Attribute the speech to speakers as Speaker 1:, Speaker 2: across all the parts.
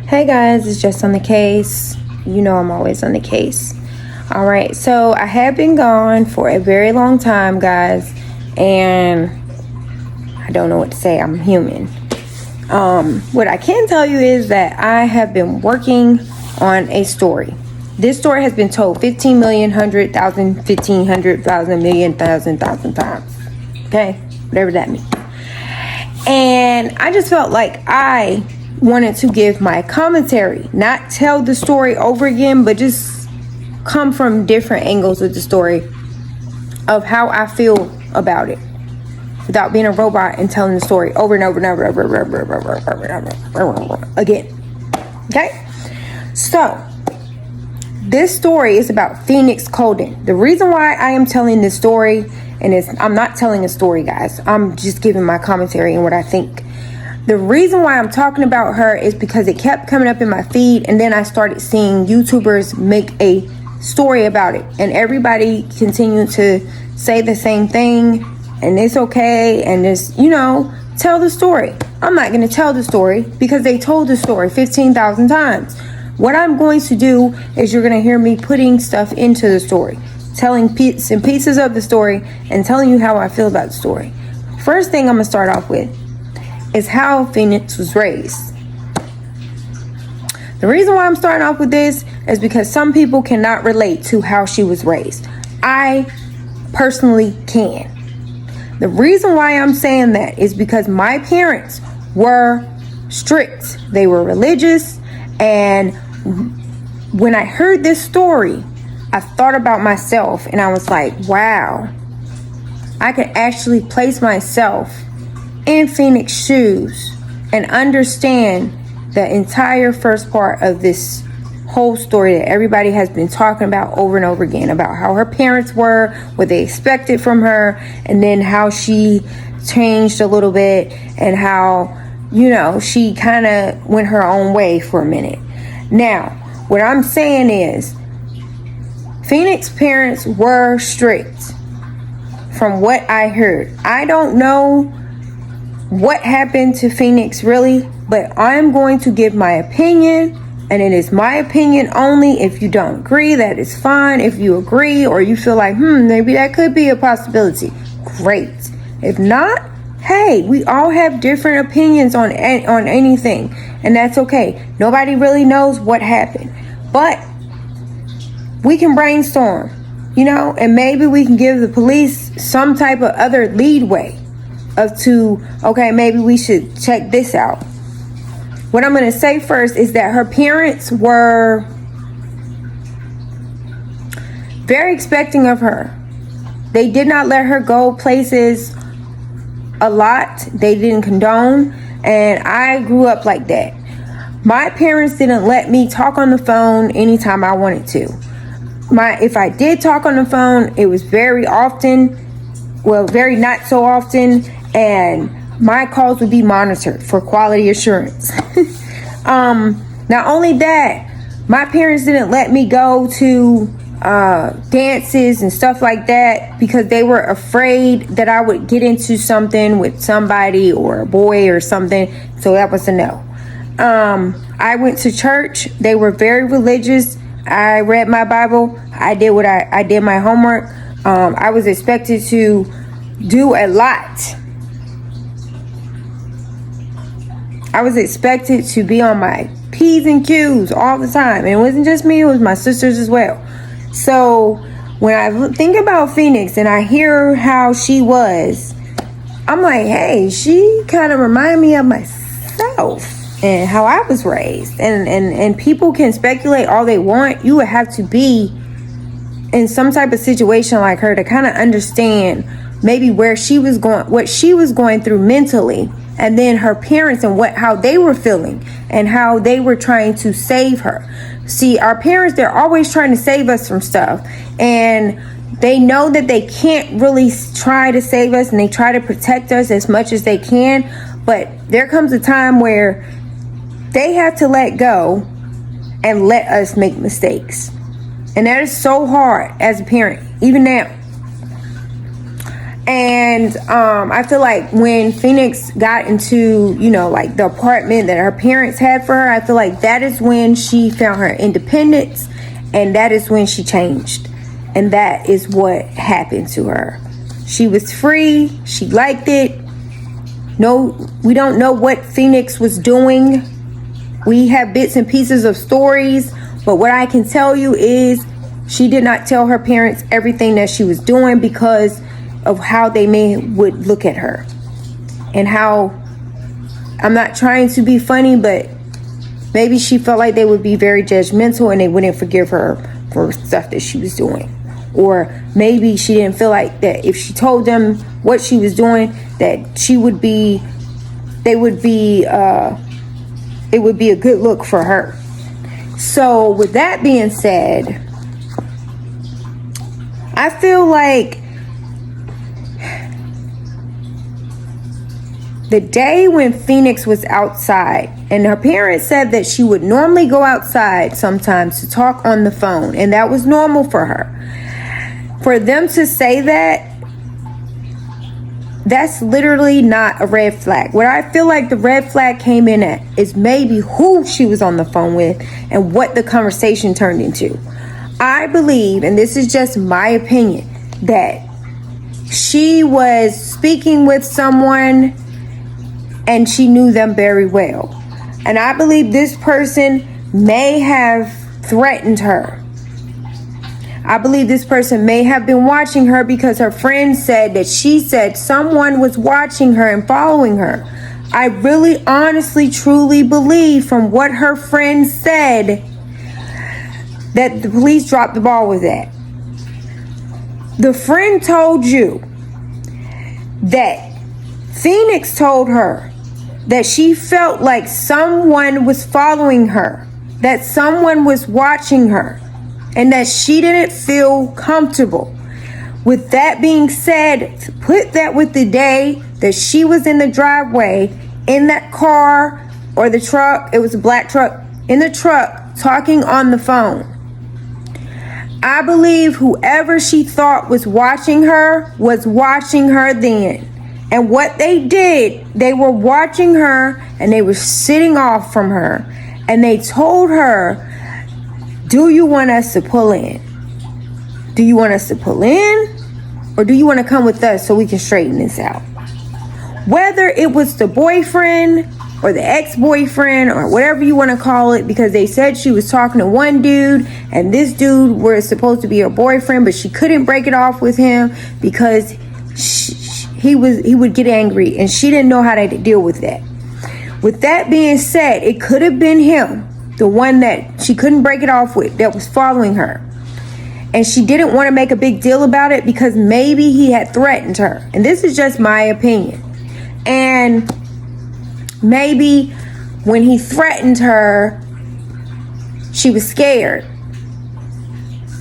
Speaker 1: Hey guys, it's just on the case. You know I'm always on the case. Alright, so I have been gone for a very long time, guys, and I don't know what to say. I'm human. What I can tell you is that I have been working on a story. This story has been told 15 million, 100,000, 1,500,000, million, thousand times. Okay? Whatever that means. And I just felt like I wanted to give my commentary, not tell the story over again, but just come from different angles of the story of how I feel about it without being a robot and telling the story over and over and over again. Okay? So, this story is about Phoenix Coldon. The reason why I am telling this story, and I'm not telling a story, guys. I'm just giving my commentary and what I think. The reason why I'm talking about her is because it kept coming up in my feed, and then I started seeing YouTubers make a story about it, and everybody continued to say the same thing, and it's okay, and just, tell the story. I'm not going to tell the story because they told the story 15,000 times. What I'm going to do is you're going to hear me putting stuff into the story, telling bits and pieces of the story, and telling you how I feel about the story. First thing I'm going to start off with is how Phoenix was raised. The reason why I'm starting off with this is because some people cannot relate to how she was raised. I personally can. The reason why I'm saying that is because my parents were strict. They were religious, and when I heard this story, I thought about myself, and I was like, wow, I could actually place myself in Phoenix shoes and understand the entire first part of this whole story that everybody has been talking about over and over again, about how her parents were, what they expected from her, and then how she changed a little bit, and how, she kind of went her own way for a minute. Now, what I'm saying is, Phoenix's parents were strict from what I heard. I don't know what happened to Phoenix really, but I'm going to give my opinion, and it is my opinion only. If you don't agree, that is fine. If you agree, or you feel like, maybe that could be a possibility, great. If not, hey, we all have different opinions on anything, and that's okay. Nobody really knows what happened, but we can brainstorm, and maybe we can give the police some type of other leadway okay, maybe we should check this out. What I'm going to say first is that her parents were very expecting of her. They did not let her go places a lot. They didn't condone, and I grew up like that. My parents didn't let me talk on the phone anytime I wanted to. If I did talk on the phone, it was very often, very not so often, and my calls would be monitored for quality assurance. Not only that, my parents didn't let me go to dances and stuff like that because they were afraid that I would get into something with somebody or a boy or something, so that was a no. I went to church. They were very religious. I read my Bible. I did I did my homework. I was expected to do a lot. I was expected to be on my P's and Q's all the time. And it wasn't just me, it was my sisters as well. So when I think about Phoenix and I hear how she was, I'm like, hey, she kind of reminded me of myself and how I was raised. And people can speculate all they want. You would have to be in some type of situation like her to kind of understand maybe where she was going, what she was going through mentally, and then her parents and how they were feeling and how they were trying to save her. See, our parents, they're always trying to save us from stuff, and they know that they can't really try to save us, and they try to protect us as much as they can, but there comes a time where they have to let go and let us make mistakes. And that is so hard as a parent, even now. And I feel like when Phoenix got into, like the apartment that her parents had for her, I feel like that is when she found her independence, and that is when she changed. And that is what happened to her. She was free. She liked it. No, we don't know what Phoenix was doing. We have bits and pieces of stories, but what I can tell you is she did not tell her parents everything that she was doing because of how they would look at her, and how, I'm not trying to be funny, but maybe she felt like they would be very judgmental and they wouldn't forgive her for stuff that she was doing. Or maybe she didn't feel like that if she told them what she was doing, that it would be a good look for her. So with that being said, I feel like the day when Phoenix was outside, and her parents said that she would normally go outside sometimes to talk on the phone, and that was normal for her. For them to say that, that's literally not a red flag. What I feel like the red flag came in at is maybe who she was on the phone with and what the conversation turned into. I believe, and this is just my opinion, that she was speaking with someone and she knew them very well. And I believe this person may have threatened her. I believe this person may have been watching her because her friend said that she said someone was watching her and following her. I really honestly truly believe from what her friend said that the police dropped the ball with that. The friend told you that Phoenix told her that she felt like someone was following her, that someone was watching her, and that she didn't feel comfortable. With that being said, put that with the day that she was in the driveway in that car or the truck, it was a black truck, in the truck talking on the phone. I believe whoever she thought was watching her then. And what they did, they were watching her and they were sitting off from her. And they told her, do you want us to pull in? Do you want us to pull in? Or do you want to come with us so we can straighten this out? Whether it was the boyfriend or the ex-boyfriend or whatever you want to call it, because they said she was talking to one dude and this dude was supposed to be her boyfriend, but she couldn't break it off with him because he would get angry and she didn't know how to deal with that. With that being said, it could have been him, the one that she couldn't break it off with, that was following her. And she didn't want to make a big deal about it because maybe he had threatened her. And this is just my opinion. And maybe when he threatened her, she was scared.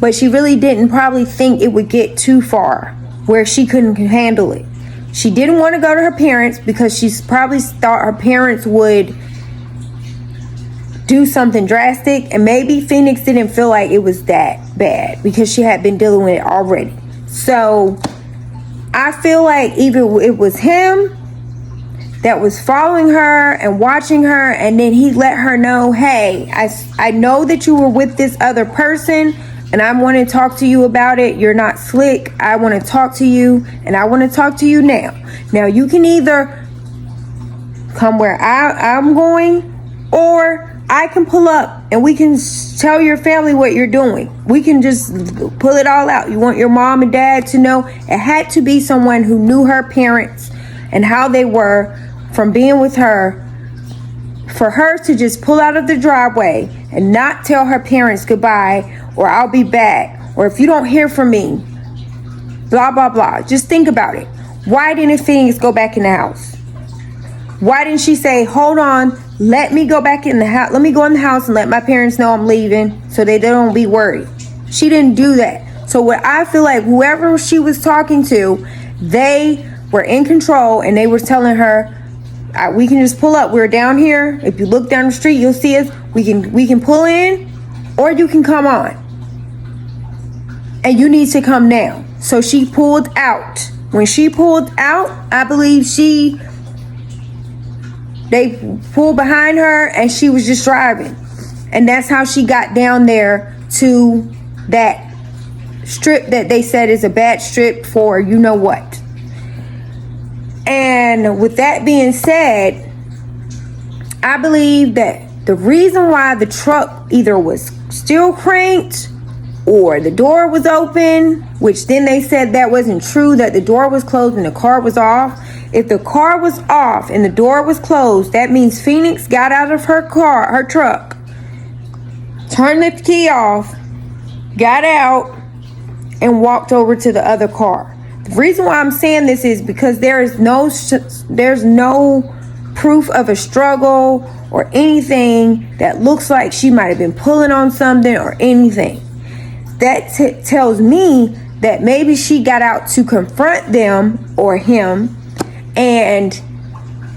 Speaker 1: But she really didn't probably think it would get too far where she couldn't handle it. She didn't want to go to her parents because she probably thought her parents would do something drastic. And maybe Phoenix didn't feel like it was that bad because she had been dealing with it already. So I feel like either it was him that was following her and watching her, and then he let her know, hey, I know that you were with this other person and I want to talk to you about it. You're not slick. I want to talk to you, and I want to talk to you now. Now you can either come where I'm going, or I can pull up and we can tell your family what you're doing. We can just pull it all out. You want your mom and dad to know. It had to be someone who knew her parents and how they were from being with her, for her to just pull out of the driveway and not tell her parents goodbye, or I'll be back, or if you don't hear from me, blah, blah, blah. Just think about it. Why didn't Phoenix go back in the house? Why didn't she say, hold on, let me go back in the house. Let me go in the house and let my parents know I'm leaving so they don't be worried. She didn't do that. So what I feel like whoever she was talking to, they were in control and they were telling her, we can just pull up. We're down here. If you look down the street, you'll see us. We can pull in, or you can come on. And you need to come now. So she pulled out When she pulled out, I believe they pulled behind her and she was just driving. And that's how she got down there to that strip that they said is a bad strip for you know what. And with that being said, I believe that the reason why the truck either was still cranked or the door was open, which then they said that wasn't true, that the door was closed and the car was off. If the car was off and the door was closed, that means Phoenix got out of her truck, turned the key off, got out, and walked over to the other car. The reason why I'm saying this is because there's no proof of a struggle or anything that looks like she might have been pulling on something or anything. That tells me that maybe she got out to confront them or him, and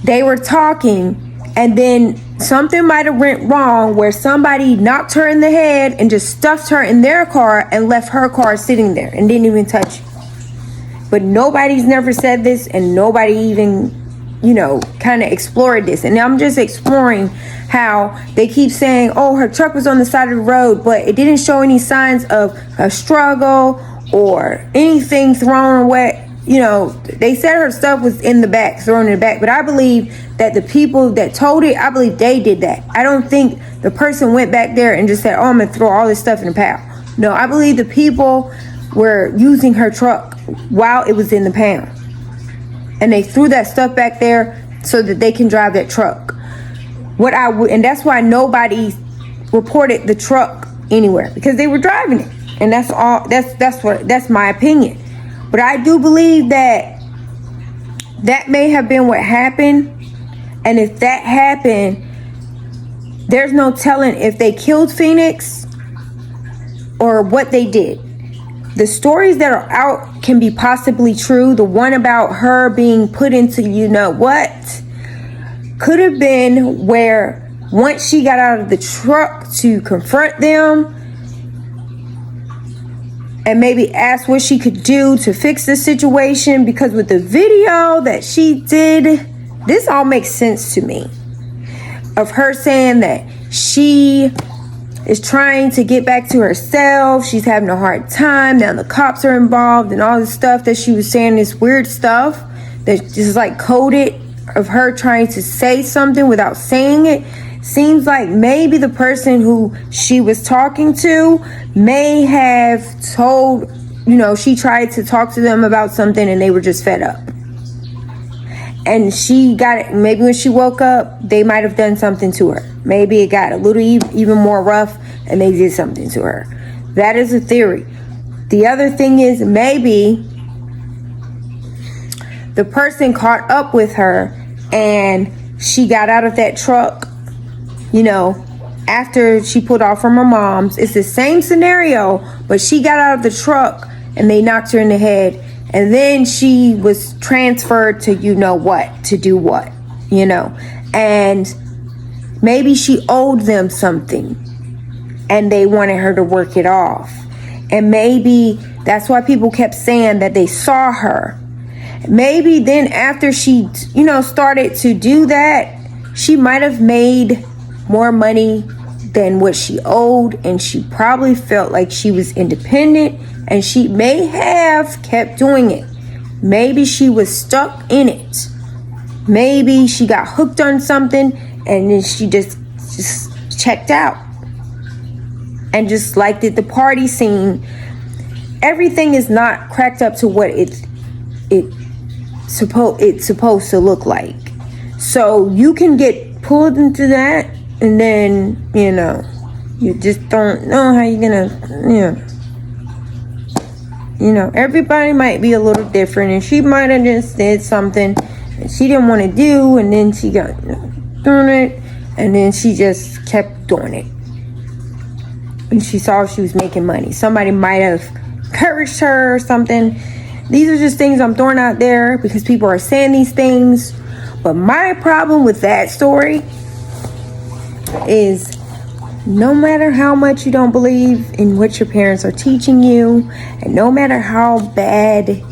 Speaker 1: they were talking, and then something might have went wrong where somebody knocked her in the head and just stuffed her in their car and left her car sitting there and didn't even touch it. But nobody's never said this, and nobody even, kind of explored this. And I'm just exploring how they keep saying, oh, her truck was on the side of the road, but it didn't show any signs of a struggle or anything thrown away. They said her stuff was in the back, thrown in the back, but I believe that the people that told it, I believe they did that. I don't think the person went back there and just said, oh, I'm going to throw all this stuff in the pound. No, I believe the people were using her truck while it was in the pound. And they threw that stuff back there so that they can drive that truck. And that's why nobody reported the truck anywhere, because they were driving it. And that's all. That's my opinion. But I do believe that may have been what happened. And if that happened, there's no telling if they killed Phoenix or what they did. The stories that are out can be possibly true. The one about her being put into what could have been where once she got out of the truck to confront them and maybe ask what she could do to fix the situation, because with the video that she did, this all makes sense to me, of her saying that she is trying to get back to herself. She's having a hard time. Now the cops are involved and all this stuff that she was saying, this weird stuff that just like coded of her trying to say something without saying it. Seems like maybe the person who she was talking to may have told, she tried to talk to them about something and they were just fed up. And she got it. Maybe when she woke up, they might have done something to her. Maybe it got a little even more rough and they did something to her. That is a theory. The other thing is maybe the person caught up with her and she got out of that truck, after she pulled off from her mom's. It's the same scenario, but she got out of the truck and they knocked her in the head. And then she was transferred to to do what, and maybe she owed them something and they wanted her to work it off. And maybe that's why people kept saying that they saw her. Maybe then after she, started to do that, she might have made more money than what she owed, and she probably felt like she was independent, and she may have kept doing it. Maybe she was stuck in it. Maybe she got hooked on something and then she just checked out and just liked it. The party scene, everything is not cracked up to what it's supposed to look like. So you can get pulled into that, and then you just don't know how you're gonna everybody might be a little different, and she might have just did something that she didn't want to do, and then she got doing it, and then she just kept doing it. And she saw she was making money. Somebody might have encouraged her or something. These are just things I'm throwing out there because people are saying these things. But my problem with that story is, no matter how much you don't believe in what your parents are teaching you, and no matter how bad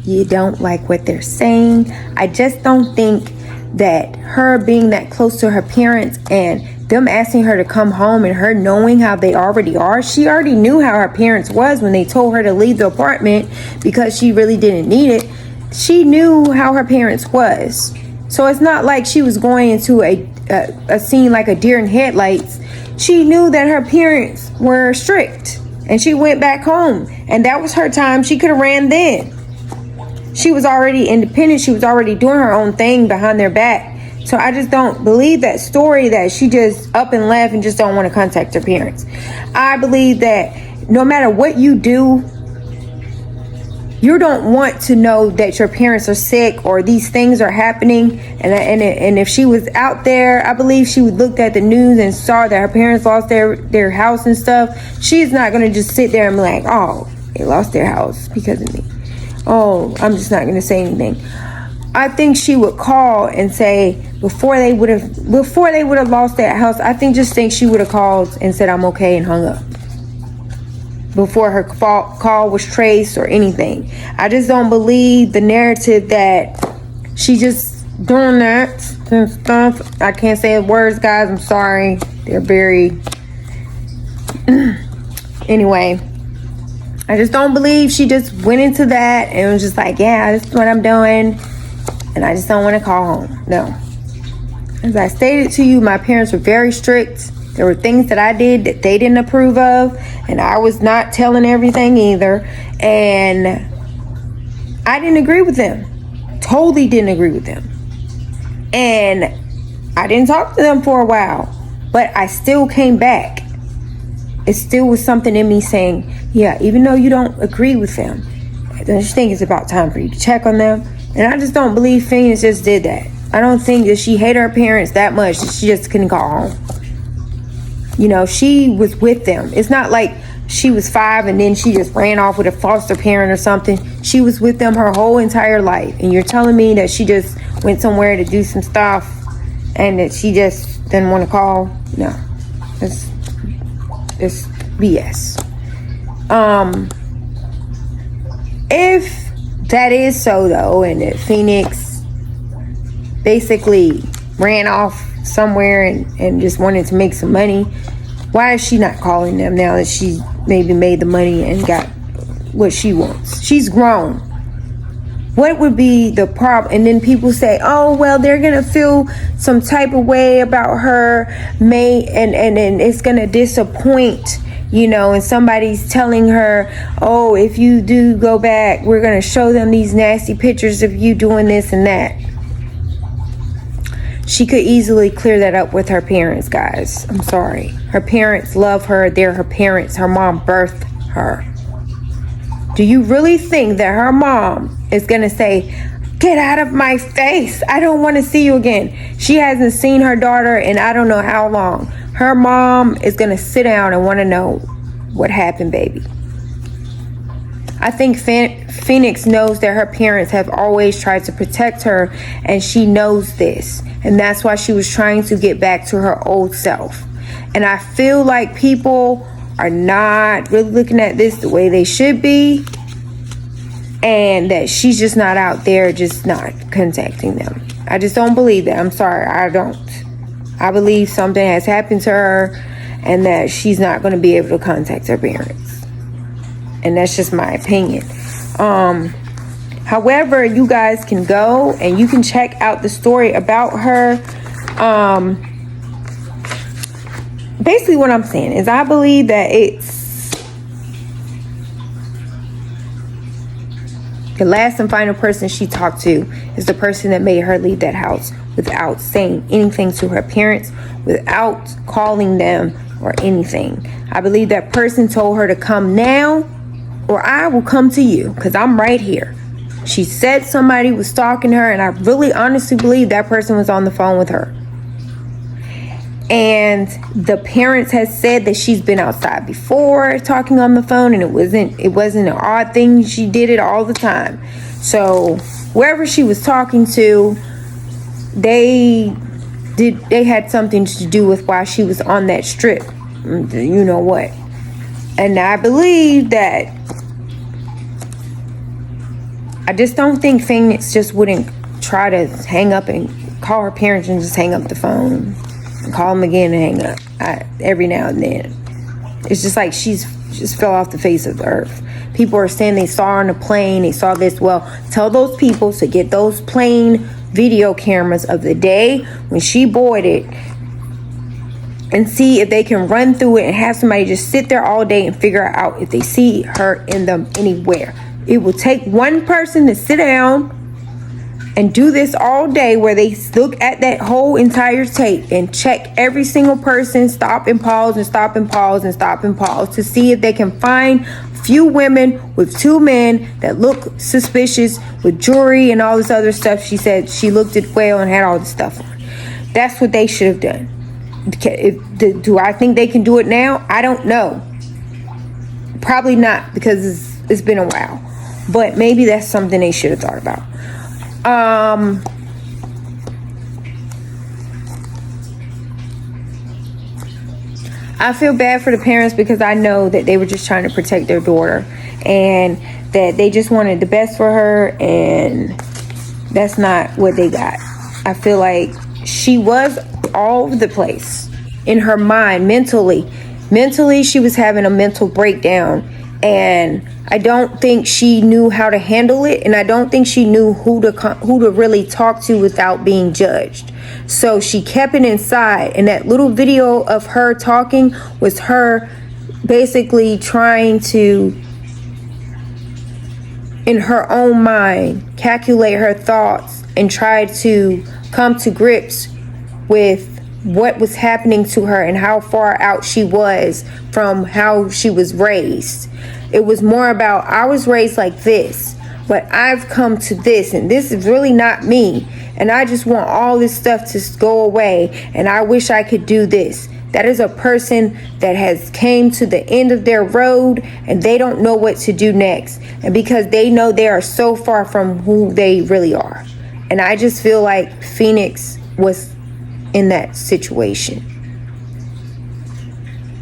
Speaker 1: you don't like what they're saying. I just don't think that her being that close to her parents and them asking her to come home and her knowing how they already are, she already knew how her parents was when they told her to leave the apartment because she really didn't need it. She knew how her parents was. So it's not like she was going into a scene like a deer in headlights. She knew that her parents were strict and she went back home, and that was her time. She could have ran then. She was already independent. She was already doing her own thing behind their back. So I just don't believe that story that she just up and left and just don't want to contact her parents. I believe that no matter what you do, you don't want to know that your parents are sick or these things are happening. And if she was out there, I believe she would look at the news and saw that her parents lost their house and stuff. She's not going to just sit there and be like, oh, they lost their house because of me. Oh, I'm just not going to say anything. I think she would call and say, before they would have lost that house, I just think she would have called and said, I'm okay, and hung up before her call was traced or anything. I just don't believe the narrative that she just doing that stuff. I can't say words, guys. I'm sorry. They're very... Anyway, I just don't believe she just went into that and was just like, yeah, this is what I'm doing, and I just don't want to call home. No. As I stated to you, my parents were very strict. There were things that I did that they didn't approve of, and I was not telling everything either. And I didn't agree with them. Totally didn't agree with them. And I didn't talk to them for a while, but I still came back. It still was something in me saying, yeah, even though you don't agree with them, I just think it's about time for you to check on them. And I just don't believe Phoenix just did that. I don't think that she hated her parents that much that she just couldn't call home. You know, she was with them. It's not like she was 5 and then she just ran off with a foster parent or something. She was with them her whole entire life. And you're telling me that she just went somewhere to do some stuff and that she just didn't want to call? No. It's BS. If that is so, though, and that Phoenix basically ran off somewhere and just wanted to make some money, why is she not calling them now that she maybe made the money and got what she wants? She's grown. What would be the problem? And then people say, oh, well, they're gonna feel some type of way about her, and it's gonna disappoint, you know, and somebody's telling her, oh, if you do go back, we're gonna show them these nasty pictures of you doing this and that. She could easily clear that up with her parents, guys. I'm sorry. Her parents love her. They're her parents. Her mom birthed her. Do you really think that her mom is going to say, get out of my face, I don't want to see you again? She hasn't seen her daughter in I don't know how long. Her mom is going to sit down and want to know what happened, baby. I think Phoenix knows that her parents have always tried to protect her, and she knows this. And that's why she was trying to get back to her old self. And I feel like people are not really looking at this the way they should be, and that she's just not out there, just not contacting them. I just don't believe that. I'm sorry, I don't. I believe something has happened to her and that she's not going to be able to contact her parents. And that's just my opinion. However, you guys can go and you can check out the story about her. Basically what I'm saying is I believe that the last and final person she talked to is the person that made her leave that house without saying anything to her parents, without calling them or anything. I believe that person told her to come now or I will come to you, because I'm right here. She said somebody was stalking her, and I really honestly believe that person was on the phone with her. And the parents has said that she's been outside before talking on the phone, and it wasn't an odd thing. She did it all the time. So wherever she was talking to, they had something to do with why she was on that strip. You know what? And I believe that I just don't think Phoenix just wouldn't try to hang up and call her parents and just hang up the phone and call them again and hang up every now and then. It's just like she's just fell off the face of the earth. People are saying they saw her on a plane, they saw this. Well, tell those people to get those plane video cameras of the day when she boarded and see if they can run through it and have somebody just sit there all day and figure out if they see her in them anywhere. It will take one person to sit down and do this all day, where they look at that whole entire tape and check every single person, stop and pause and stop and pause and stop and pause, to see if they can find few women with 2 men that look suspicious with jewelry and all this other stuff. She said she looked at well and had all this stuff on. That's what they should have done. Do I think they can do it now? I don't know. Probably not, because it's been a while. But maybe that's something they should have thought about. I feel bad for the parents, because I know that they were just trying to protect their daughter and that they just wanted the best for her, and that's not what they got. I feel like she was all over the place in her mind, mentally. Mentally, she was having a mental breakdown, and I don't think she knew how to handle it, and I don't think she knew who to really talk to without being judged. So she kept it inside, and that little video of her talking was her basically trying to, in her own mind, calculate her thoughts and try to come to grips with what was happening to her and how far out she was from how she was raised. It was more about, I was raised like this, but I've come to this, and this is really not me, and I just want all this stuff to go away, and I wish I could do this. That is a person that has came to the end of their road, and they don't know what to do next, and because they know they are so far from who they really are. And I just feel like Phoenix was in that situation.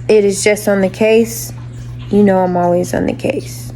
Speaker 1: It is just on the case. You know I'm always on the case.